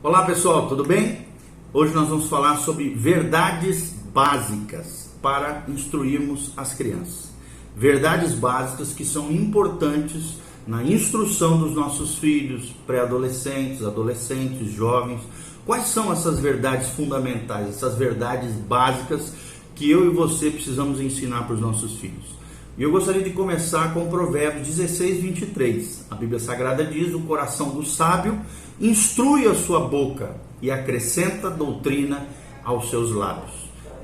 Olá pessoal, tudo bem? Hoje nós vamos falar sobre verdades básicas para instruirmos as crianças. Verdades básicas que são importantes na instrução dos nossos filhos, pré-adolescentes, adolescentes, jovens. Quais são essas verdades fundamentais, essas verdades básicas que eu e você precisamos ensinar para os nossos filhos? E eu gostaria de começar com Provérbios 16, 23. A Bíblia Sagrada diz: o coração do sábio instrui a sua boca e acrescenta doutrina aos seus lábios.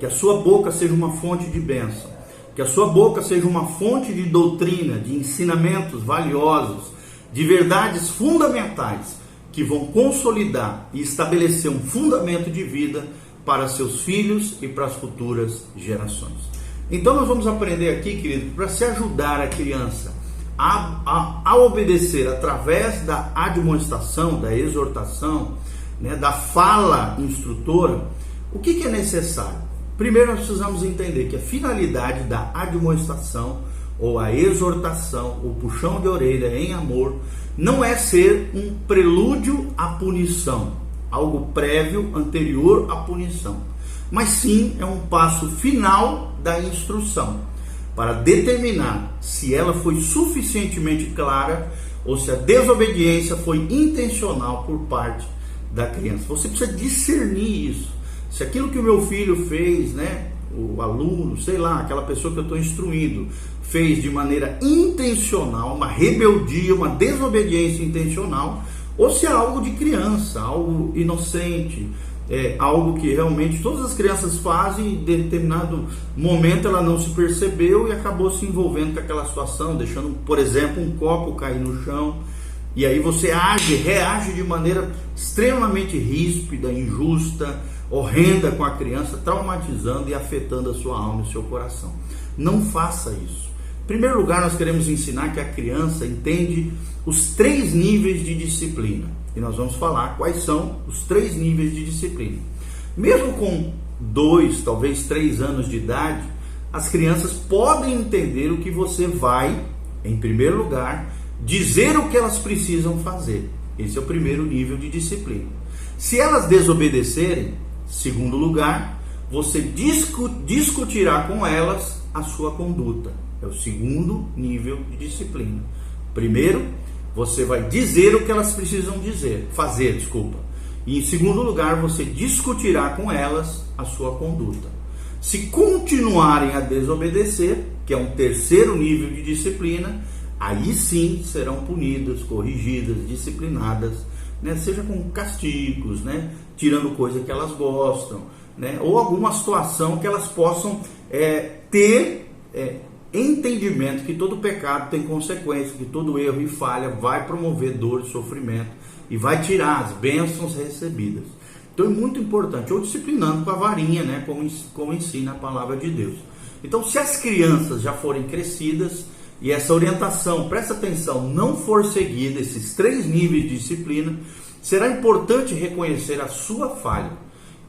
Que a sua boca seja uma fonte de bênção, que a sua boca seja uma fonte de doutrina, de ensinamentos valiosos, de verdades fundamentais que vão consolidar e estabelecer um fundamento de vida para seus filhos e para as futuras gerações. Então nós vamos aprender aqui, querido, para se ajudar a criança a obedecer através da admoestação, da exortação, da fala instrutora. O que é necessário? Primeiro nós precisamos entender que a finalidade da admoestação ou a exortação, o puxão de orelha em amor, não é ser um prelúdio à punição, algo prévio, anterior à punição, mas sim é um passo final da instrução, para determinar se ela foi suficientemente clara ou se a desobediência foi intencional por parte da criança. Você precisa discernir isso. Se aquilo que o meu filho fez, o aluno, sei lá, aquela pessoa que eu estou instruindo, fez de maneira intencional, uma rebeldia, uma desobediência intencional, ou se é algo de criança, algo inocente, algo que realmente todas as crianças fazem e em determinado momento ela não se percebeu e acabou se envolvendo com aquela situação, deixando, por exemplo, um copo cair no chão, e aí você reage de maneira extremamente ríspida, injusta, horrenda com a criança, traumatizando e afetando a sua alma e o seu coração. Não faça isso. Em primeiro lugar, nós queremos ensinar que a criança entende os 3 níveis de disciplina. E nós vamos falar quais são os 3 níveis de disciplina. Mesmo com 2, talvez 3 anos de idade, as crianças podem entender o que você vai, em primeiro lugar, dizer o que elas precisam fazer. Esse é o primeiro nível de disciplina. Se elas desobedecerem, segundo lugar, você discutirá com elas a sua conduta. É o segundo nível de disciplina. Primeiro, você vai dizer o que elas precisam fazer. E em segundo lugar, você discutirá com elas a sua conduta. Se continuarem a desobedecer, que é um terceiro nível de disciplina, aí sim serão punidas, corrigidas, disciplinadas, seja com castigos, tirando coisa que elas gostam, ou alguma situação que elas possam ter entendimento que todo pecado tem consequência, que todo erro e falha vai promover dor e sofrimento e vai tirar as bênçãos recebidas. Então é muito importante, ou disciplinando com a varinha, como ensina a palavra de Deus. Então, se as crianças já forem crescidas e essa orientação, presta atenção, não for seguida, esses 3 níveis de disciplina, será importante reconhecer a sua falha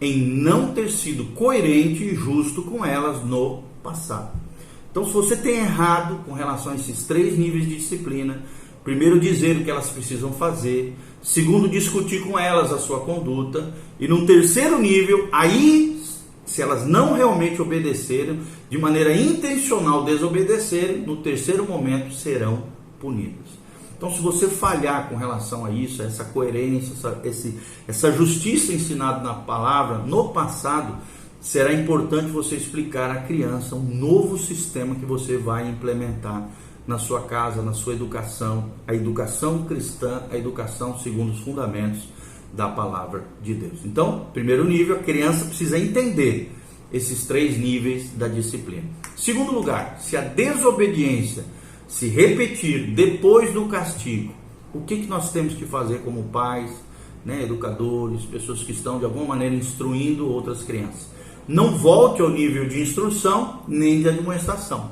em não ter sido coerente e justo com elas no passado. Então, se você tem errado com relação a esses 3 níveis de disciplina, primeiro dizer o que elas precisam fazer, segundo discutir com elas a sua conduta, e no terceiro nível, aí, se elas não realmente obedecerem, de maneira intencional desobedecerem, no terceiro momento serão punidas. Então, se você falhar com relação a isso, essa coerência, essa justiça ensinada na palavra no passado, será importante você explicar à criança um novo sistema que você vai implementar na sua casa, na sua educação, a educação cristã, a educação segundo os fundamentos da palavra de Deus. Então, primeiro nível, a criança precisa entender esses 3 níveis da disciplina. Segundo lugar, se a desobediência se repetir depois do castigo, o que nós temos que fazer como pais, educadores, pessoas que estão de alguma maneira instruindo outras crianças? Não volte ao nível de instrução nem de admoestação.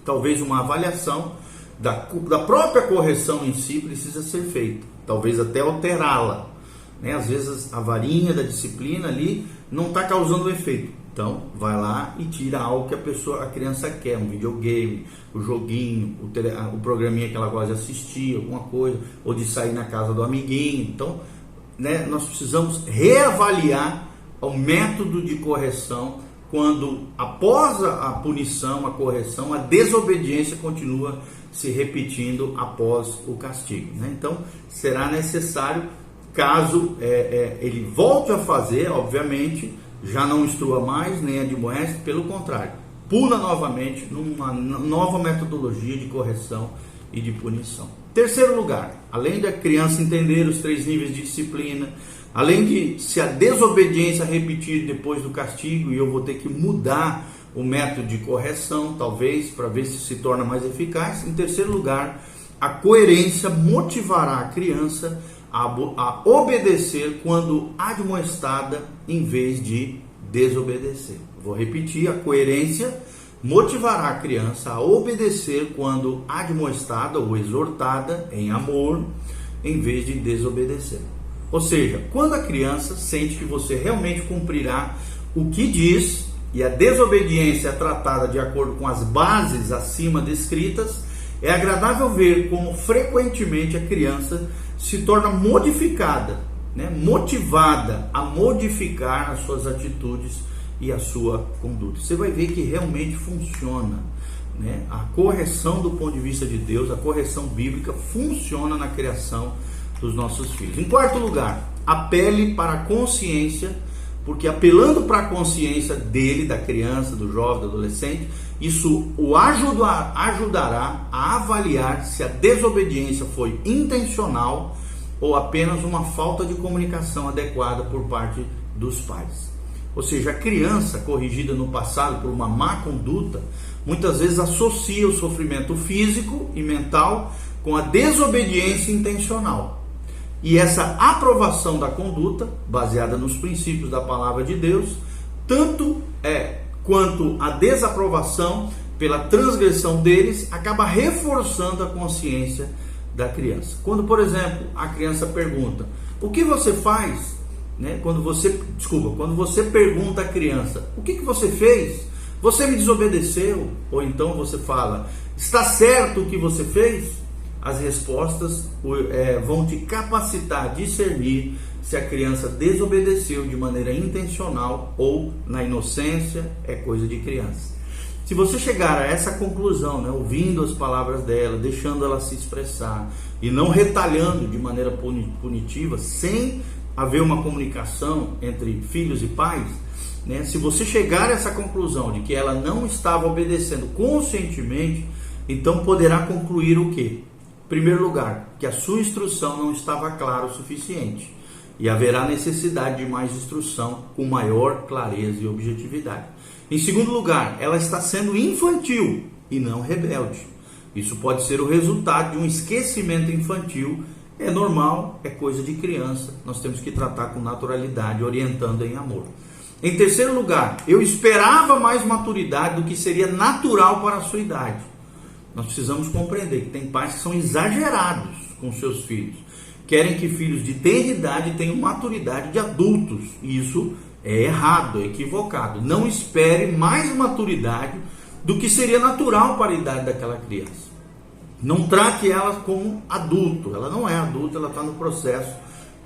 Talvez uma avaliação da própria correção em si precisa ser feita. Talvez até alterá-la. Às vezes a varinha da disciplina ali não está causando efeito. Então, vai lá e tira algo que a criança quer, um videogame, o joguinho, o programinha que ela gosta de assistir, alguma coisa, ou de sair na casa do amiguinho. Então, né, nós precisamos reavaliar o método de correção quando, após a punição, a correção, a desobediência continua se repetindo após o castigo, né? Então, será necessário, caso ele volte a fazer, obviamente, já não instrua mais, nem admoeste, pelo contrário, puna novamente numa nova metodologia de correção e de punição. Terceiro lugar, além da criança entender os 3 níveis de disciplina, além de se a desobediência repetir depois do castigo e eu vou ter que mudar o método de correção, talvez, para ver se torna mais eficaz. Em terceiro lugar, a coerência motivará a criança a obedecer quando admoestada em vez de desobedecer. Vou repetir, a coerência motivará a criança a obedecer quando admoestada ou exortada em amor, em vez de desobedecer. Ou seja, quando a criança sente que você realmente cumprirá o que diz e a desobediência é tratada de acordo com as bases acima descritas, é agradável ver como frequentemente a criança se torna modificada, né? Motivada a modificar as suas atitudes e a sua conduta. Você vai ver que realmente funciona, né? A correção do ponto de vista de Deus, a correção bíblica funciona na criação dos nossos filhos. Em quarto lugar, apele para a consciência, porque apelando para a consciência dele, da criança, do jovem, do adolescente, isso o ajudará a avaliar se a desobediência foi intencional ou apenas uma falta de comunicação adequada por parte dos pais. Ou seja, a criança corrigida no passado por uma má conduta, muitas vezes associa o sofrimento físico e mental com a desobediência intencional. E essa aprovação da conduta, baseada nos princípios da palavra de Deus, tanto quanto a desaprovação pela transgressão deles, acaba reforçando a consciência da criança. Quando, por exemplo, a criança pergunta: o que você faz? Né? Quando você pergunta à criança: o que você fez? Você me desobedeceu? Ou então você fala: está certo o que você fez? As respostas vão te capacitar a discernir se a criança desobedeceu de maneira intencional ou na inocência, é coisa de criança. Se você chegar a essa conclusão, né, ouvindo as palavras dela, deixando ela se expressar e não retalhando de maneira punitiva, sem haver uma comunicação entre filhos e pais, né, se você chegar a essa conclusão de que ela não estava obedecendo conscientemente, então poderá concluir o quê? Em primeiro lugar, que a sua instrução não estava clara o suficiente e haverá necessidade de mais instrução com maior clareza e objetividade. Em segundo lugar, ela está sendo infantil e não rebelde. Isso pode ser o resultado de um esquecimento infantil. É normal, é coisa de criança. Nós temos que tratar com naturalidade, orientando em amor. Em terceiro lugar, eu esperava mais maturidade do que seria natural para a sua idade. Nós precisamos compreender que tem pais que são exagerados com seus filhos. Querem que filhos de tenra idade tenham maturidade de adultos. E isso é errado, é equivocado. Não espere mais maturidade do que seria natural para a idade daquela criança. Não trate ela como adulto. Ela não é adulta, ela está no processo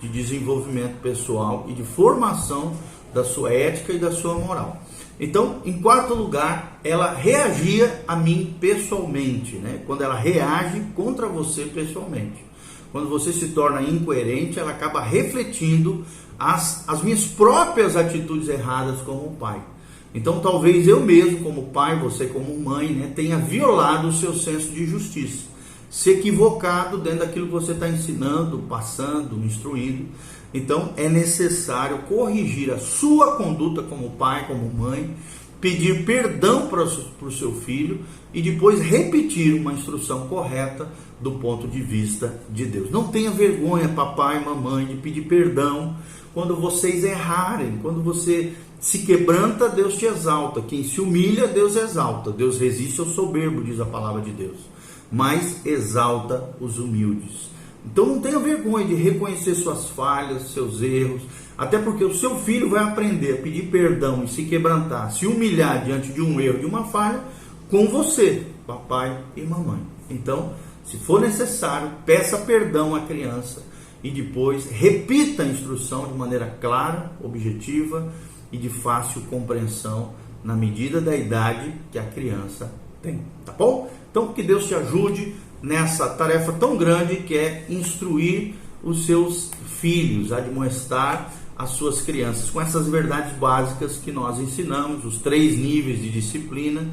de desenvolvimento pessoal e de formação da sua ética e da sua moral. Então, em quarto lugar, ela reagia a mim pessoalmente, né? Quando ela reage contra você pessoalmente. Quando você se torna incoerente, ela acaba refletindo as minhas próprias atitudes erradas como pai. Então, talvez eu mesmo, como pai, você como mãe, né, tenha violado o seu senso de justiça, se equivocado dentro daquilo que você está ensinando, passando, instruindo. Então, é necessário corrigir a sua conduta como pai, como mãe, pedir perdão para o seu filho e depois repetir uma instrução correta do ponto de vista de Deus. Não tenha vergonha, papai e mamãe, de pedir perdão quando vocês errarem. Quando você se quebranta, Deus te exalta. Quem se humilha, Deus exalta. Deus resiste ao soberbo, diz a palavra de Deus, mas exalta os humildes. Então não tenha vergonha de reconhecer suas falhas, seus erros, até porque o seu filho vai aprender a pedir perdão e se quebrantar, se humilhar diante de um erro, de uma falha, com você, papai e mamãe. Então, se for necessário, peça perdão à criança e depois repita a instrução de maneira clara, objetiva e de fácil compreensão na medida da idade que a criança tem, tá bom? Então que Deus te ajude nessa tarefa tão grande que é instruir os seus filhos, admoestar as suas crianças com essas verdades básicas que nós ensinamos, os 3 níveis de disciplina.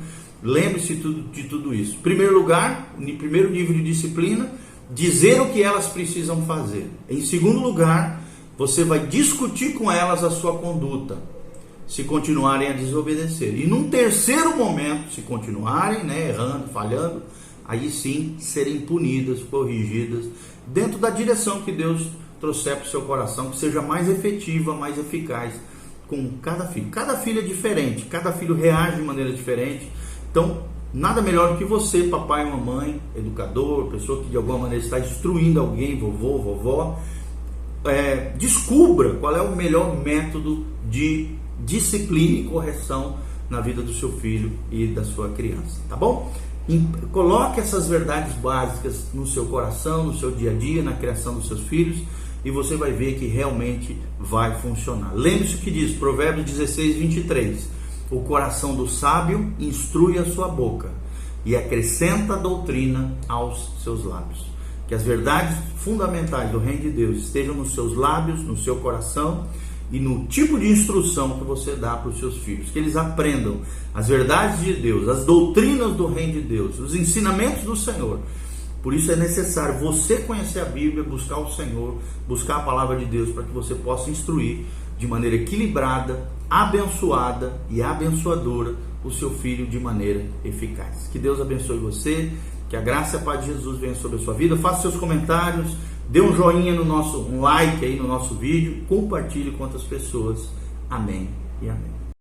Lembre-se de tudo isso. Em primeiro lugar, no primeiro nível de disciplina, dizer o que elas precisam fazer. Em segundo lugar, você vai discutir com elas a sua conduta, se continuarem a desobedecer. E num terceiro momento, se continuarem, errando, falhando, aí sim serem punidas, corrigidas, dentro da direção que Deus trouxer para o seu coração, que seja mais efetiva, mais eficaz com cada filho. Cada filho é diferente, cada filho reage de maneira diferente. Então, nada melhor do que você, papai, mamãe, educador, pessoa que de alguma maneira está instruindo alguém, vovô, vovó, descubra qual é o melhor método de disciplina e correção na vida do seu filho e da sua criança, tá bom? Coloque essas verdades básicas no seu coração, no seu dia a dia, na criação dos seus filhos, e você vai ver que realmente vai funcionar. Lembre-se que diz, Provérbios 16, 23, o coração do sábio instrui a sua boca e acrescenta a doutrina aos seus lábios. Que as verdades fundamentais do reino de Deus estejam nos seus lábios, no seu coração e no tipo de instrução que você dá para os seus filhos. Que eles aprendam as verdades de Deus, as doutrinas do reino de Deus, os ensinamentos do Senhor. Por isso é necessário você conhecer a Bíblia, buscar o Senhor, buscar a palavra de Deus, para que você possa instruir de maneira equilibrada, abençoada e abençoadora o seu filho de maneira eficaz. Que Deus abençoe você, que a graça e a paz de Jesus venha sobre a sua vida. Faça seus comentários, dê um joinha no um like aí no nosso vídeo, compartilhe com outras pessoas. Amém e amém.